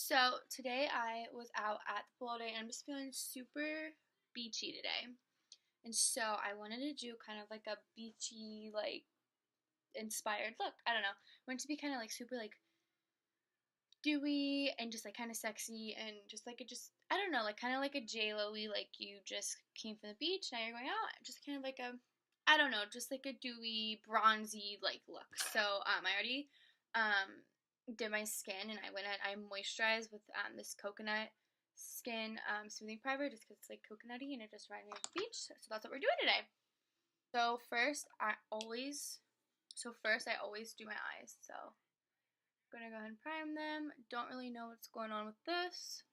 So today I was out at the pool all day and I'm just feeling super beachy today. And so I wanted to do kind of like a beachy, like inspired look. I don't know. I wanted to be kind of like super like dewy and just like kind of sexy and just like I don't know, like kind of like a J-Lo-y, like you just came from the beach, now you're going out. Just kind of like a, I don't know, just like a dewy, bronzy like look. So I already did my skin and I moisturized with this coconut skin smoothing primer just because it's like coconutty and it just reminded me of the beach. So that's what we're doing today. So first I always do my eyes. So I'm gonna go ahead and prime them. Don't really know what's going on with this.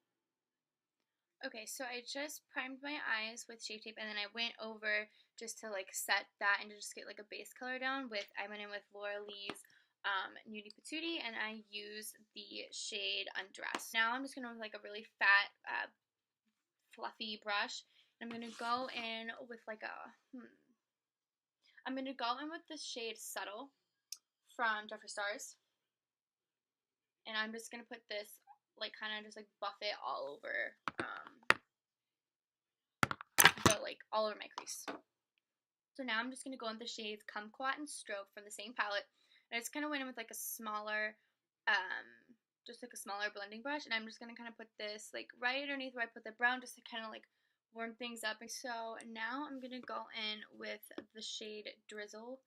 Okay, so I just primed my eyes with Shape Tape and then I went over just to like set that and to just get like a base color down with, I went in with Laura Lee's Nudie Patootie and I used the shade Undress. Now I'm just gonna with like a really fat, fluffy brush. And I'm gonna go in with like I'm gonna go in with the shade Subtle from Jeffree Stars. And I'm just gonna put this like kind of just like buff it all over all over my crease. So now I'm just gonna go in the shades Kumquat and Stroke from the same palette. And I just kind of went in with like a smaller, just like a smaller blending brush. And I'm just gonna kind of put this like right underneath where I put the brown, just to kind of like warm things up. And so now I'm gonna go in with the shade Drizzle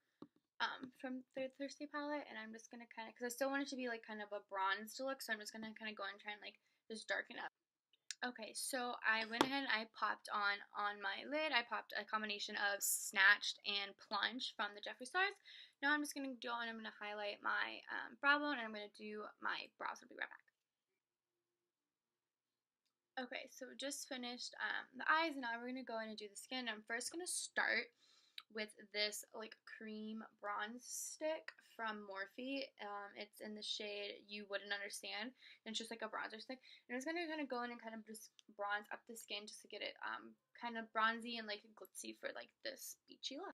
from the Thirsty palette, and I'm just gonna kind of, because I still want it to be like kind of a bronzed look, so I'm just gonna kind of go and try and like just darken up. Okay, so I went ahead and I popped on my lid. I popped a combination of Snatched and Plunge from the Jeffree Stars. Now I'm just gonna go and I'm gonna highlight my brow bone and I'm gonna do my brows. I'll be right back. Okay, so just finished the eyes, and now we're gonna go in and do the skin. I'm first gonna start with this like cream bronze stick from Morphe. It's in the shade You Wouldn't Understand, and it's just like a bronzer stick. And I'm just gonna kind of go in and kind of just bronze up the skin just to get it kind of bronzy and like glitzy for like this beachy look.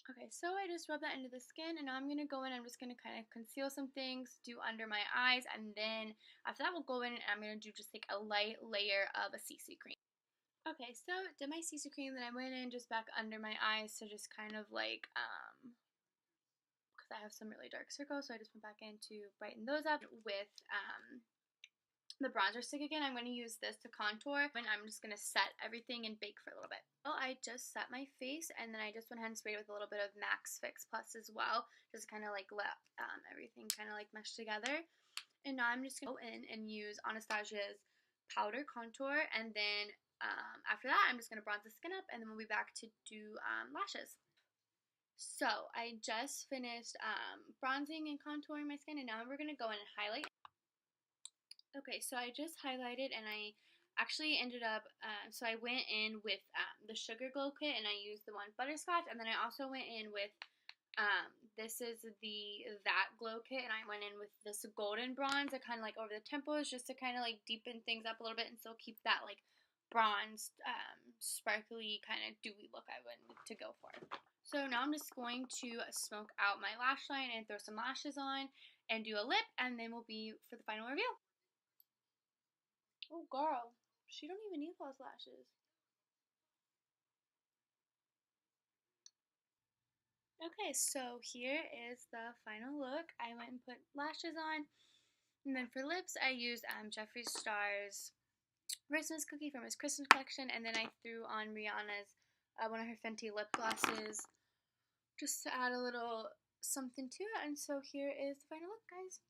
Okay, so I just rubbed that into the skin, and now I'm going to go in, I'm just going to kind of conceal some things, do under my eyes, and then after that we'll go in and I'm going to do just like a light layer of a CC cream. Okay, so did my CC cream, then I went in just back under my eyes to just kind of like, because I have some really dark circles, so I just went back in to brighten those up with, the bronzer stick again. I'm going to use this to contour, and I'm just going to set everything and bake for a little bit. Well, I just set my face, and then I just went ahead and sprayed it with a little bit of Max Fix Plus as well, just kind of like let everything kind of like mesh together. And now I'm just going to go in and use Anastasia's powder contour, and then after that I'm just going to bronze the skin up, and then we'll be back to do lashes. So I just finished bronzing and contouring my skin, and now we're going to go in and highlight. Okay, so I just highlighted, and I actually ended up, so I went in with the Sugar Glow Kit, and I used the one Butterscotch, and then I also went in with, this is the That Glow Kit, and I went in with this golden bronze, kind of like over the temples, just to kind of like deepen things up a little bit, and still keep that like bronzed, sparkly, kind of dewy look I went to go for. So now I'm just going to smoke out my lash line and throw some lashes on, and do a lip, and then we'll be for the final reveal. Oh, girl, she don't even need false lashes. Okay, so here is the final look. I went and put lashes on, and then for lips, I used Jeffree Star's Christmas cookie from his Christmas collection, and then I threw on Rihanna's one of her Fenty lip glosses just to add a little something to it. And so here is the final look, guys.